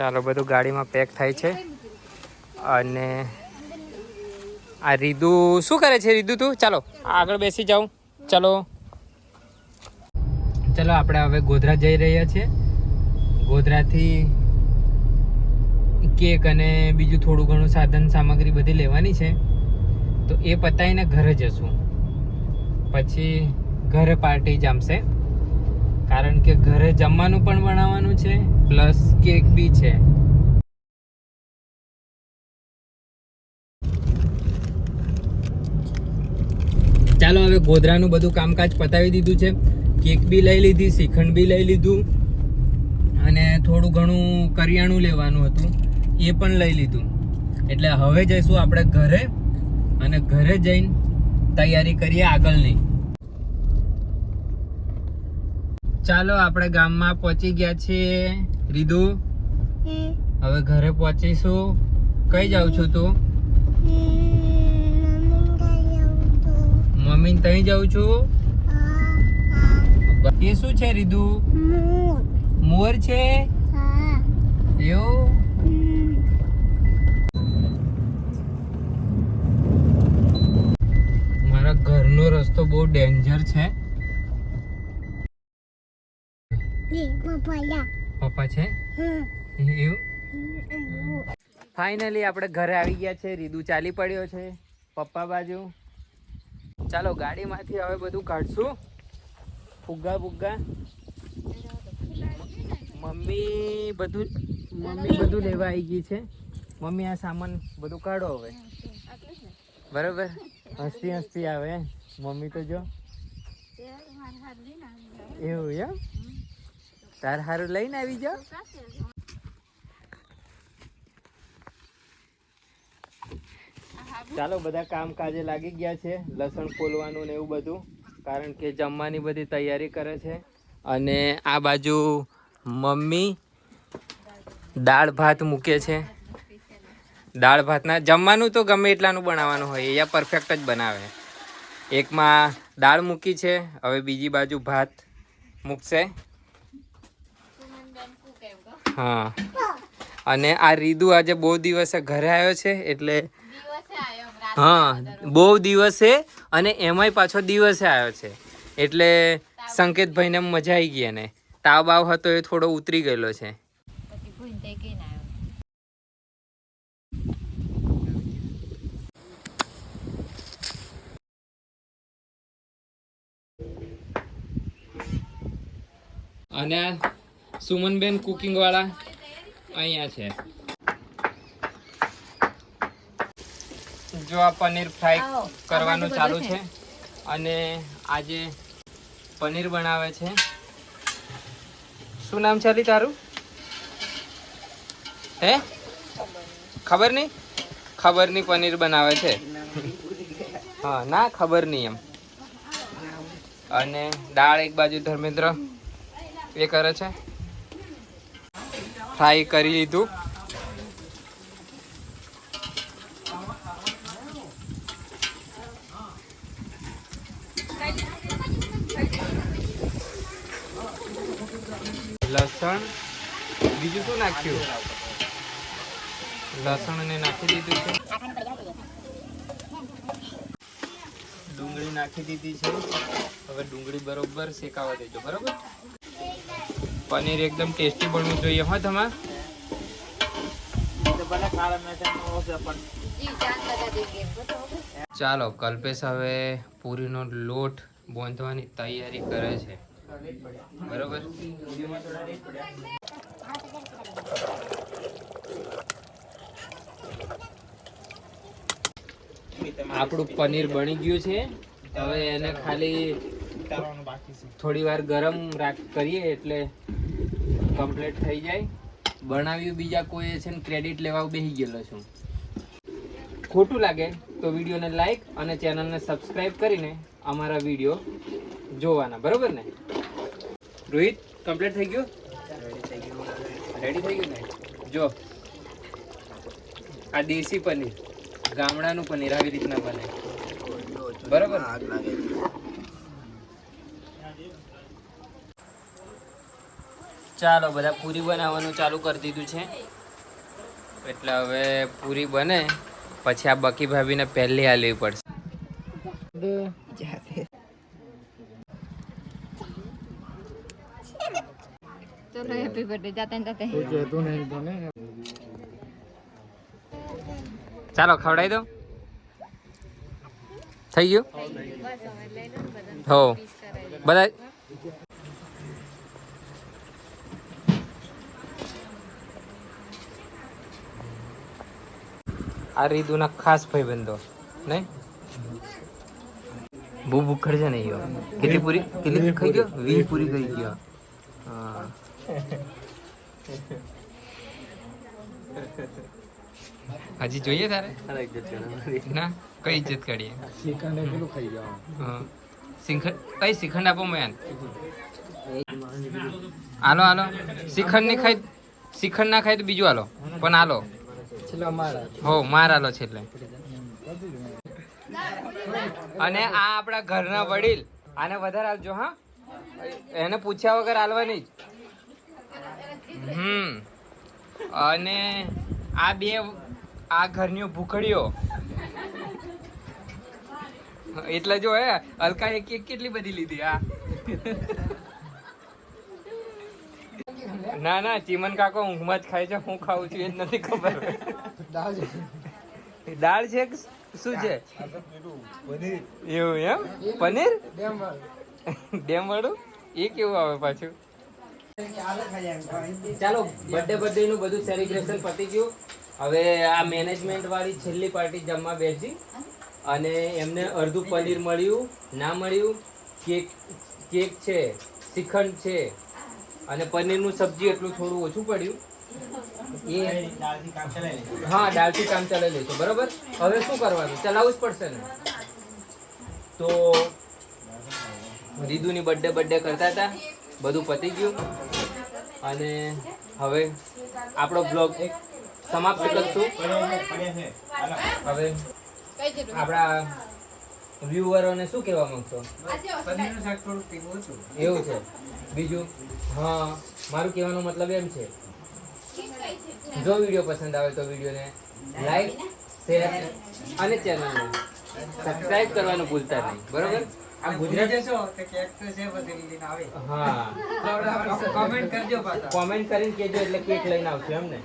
ચાલો બધું ગાડીમાં પેક થાય છે. અને આ રીદુ શું કરે છે? રીદુ તું ચાલો આગળ બેસી જાઉં. ચલો ચલો આપણે હવે ગોધરા જઈ રહ્યા છીએ. ગોધરાથી કેક અને બીજું થોડું ઘણું સાધન સામગ્રી બધી લેવાની છે. તો એ પતાવીને ઘરે જશું. પછી ઘરે પાર્ટી જમશે, કારણ કે ઘરે જમવાનું પણ બનાવવાનું છે પ્લસ કેક બી છે. ચાલો હવે ગોધરાનું બધું કામકાજ પતાવી દીધું છે. કેક બી લઈ લીધી, શ્રીખંડ બી લઈ લીધું અને થોડું ઘણું કરિયાણું લેવાનું હતું એ પણ લઈ લીધું. એટલે હવે જઈશું આપણે ઘરે અને ઘરે જઈને તૈયારી કરીએ આગળની. ચાલો આપણે ગામમાં પહોંચી ગયા છીએ. રીદુ હવે ઘરે પહોંચીશું. કઈ જાઉં છું તું? મમ્મી ત્યાં જાઉં છું. એ શું છે રીદુ? મોર છે એવું? મારા ઘરનો રસ્તો બહુ ડેન્જર છે. પપ્પા છે એવું? ફાઇનલી આપણે ઘરે આવી ગયા છે. રીદુ ચાલી પડ્યો છે પપ્પા બાજુ. ચાલો ગાડીમાંથી હવે બધું કાઢશું, ફુગ્ગા બુગ્ગા. મમ્મી બધું લેવા આવી ગઈ છે. મમ્મી આ સામાન બધું કાઢો હવે, બરાબર? હસતી હસતી આવે મમ્મી તો. જો એવું એમ? તાર હારું લઈને આવી જાઓ. ચાલો બધા કામ કાજે લાગી ગયા છે. લસણ ફોલવાનું ને એવું બધું, કારણ કે જમવાની બધી તૈયારી કરે છે. અને આ બાજુ મમ્મી દાળ ભાત મૂકે છે. દાળ ભાતના જમવાનું તો ગમે એટલાનું બનાવવાનું હોય, એ પરફેક્ટ જ બનાવે. એકમાં દાળ મૂકી છે, હવે બીજી બાજુ ભાત મૂકશે. હા, અને આ રીદુ આજે બહુ દિવસે ઘરે આવ્યો છે એટલે હા બહુ દિવસે, અને એમાંય પાછો દિવસે આવ્યો છે એટલે સંકેતભાઈને મજા આવી ગઈ. અને તાવ બાવ હતો એ થોડો ઉતરી ગયેલો છે. અને સુમનબેન કુકિંગ વાળા અહીંયા છે. જો આ પનીર ફ્રાય કરવાનું ચાલુ છે. અને આજે પનીર બનાવે છે. શું નામ છે અલી તારું? હે ખબર નહીં પનીર બનાવે છે. હા ના ખબર નહીં એમ. અને દાળ એક બાજુ ધર્મેન્દ્ર એ કરે છે. ફ્રાય કરી લીધું. લસણ બીજું શું નાખ્યું? લસણ ને નાખી દીધું છે. ડુંગળી નાખી દીધી છે. હવે ડુંગળી બરોબર શેકાવા દેજો, બરોબર? પનીર એકદમ ટેસ્ટી બનવું જોઈએ. હા તમારે ચાલો કલ્પેશ હવે પૂરીનો લોટ બાંધવાની તૈયારી કરે છે, બરોબર? આપણું પનીર બની ગયું છે. હવે એને ખાલી થોડી વાર ગરમ કરીએ એટલે કમ્પ્લીટ થઈ જાય. બનાવ્યું બીજા કોઈ છે ને ક્રેડિટ લેવા બેસી ગયેલો છું. ખોટું લાગે તો વિડીયોને લાઈક અને ચેનલને સબસ્ક્રાઈબ કરીને અમારા વિડીયો જોવાના, બરોબર ને? રોહિત કમ્પ્લીટ થઈ ગયું? રેડી થઈ ગયું ને? જો આ દેશી પનીર, ગામડાનું પનીર આવી રીતના બને, બરોબર? ચાલો બધા પૂરી બનાવવાનું ચાલુ કરી દીધું છે, એટલે હવે પૂરી બને પછી આ બકી ભાભીને પહેલી હાલવી પડશે. ચલો હેપી બર્થડે જાતે જાતે. ચાલો ખવડાવી દો. થઈ ગયું હો બધા. આ રીતુના ખાસ ભાઈબંધો નહીં બહુ ભૂખડ છે નહીં. કેટલી પૂરી કેટલી ખાઈ ગયો? 20 પૂરી ખાઈ ગયો. હા હજી જોઈએ તારે ના કઈ ઇજ્જત કરીએ. કઈ શ્રીખંડ આપો મેન. હાલો હાલો શ્રીખંડ ની ખાઈ શ્રીખંડ ના ખાય તો બીજું હાલો પણ હાલો હો માર હાલો છેલ્લે. અને આ આપણા ઘરના વડીલ આને વધારે આપજો હા, એને પૂછ્યા વગર હાલવાની જ. અને આ બે આ ઘરની ભૂખડીઓ એટલે જો હે હલકા એક કેટલી બધી લીધી. આ ના ના ચીમન કાકો ઊંઘમાં જ ખાય છે, હું ખાઉં છું એ જ નથી ખબર. દાળ છે શું છે એવું એમ? પનીર ડેમ વાળું એ કેવું આવે પાછું? ચાલો બર્થડે નું બધું સેલિબ્રેશન પતી ગયું. હવે આ મેનેજમેન્ટ વાળી છેલ્લી પાર્ટી જમવા બેસી અને એમને અડધું પનીર મળ્યું ના મળ્યું, કેક છે, શ્રીખંડ છે અને પનીરનું સબ્જી એટલું થોડું ઓછું પડ્યું. એ હા દાળથી કામ ચલાવી લઈશું બરોબર. હવે શું કરવાનું? ચલાવવું જ પડશે ને. તો રીદુની બર્થડે કરતા હતા, બધું પતી ગયું અને હવે આપણો બ્લોગ સમાપ્ત કરશું. હવે આપણા વ્યુઅરોને શું કહેવા માંગશો? એવું છે બીજું? હા મારું કહેવાનો મતલબ એમ છે, જો વિડીયો પસંદ આવે તો વિડીયોને લાઈક શેર અને ચેનલને સબસ્ક્રાઇબ કરવાનું ભૂલતા નહીં બરોબર. આ ગુજરાતી હા કોમેન્ટ કરીને કહેજો એટલે કેક લઈને આવશે એમ ને.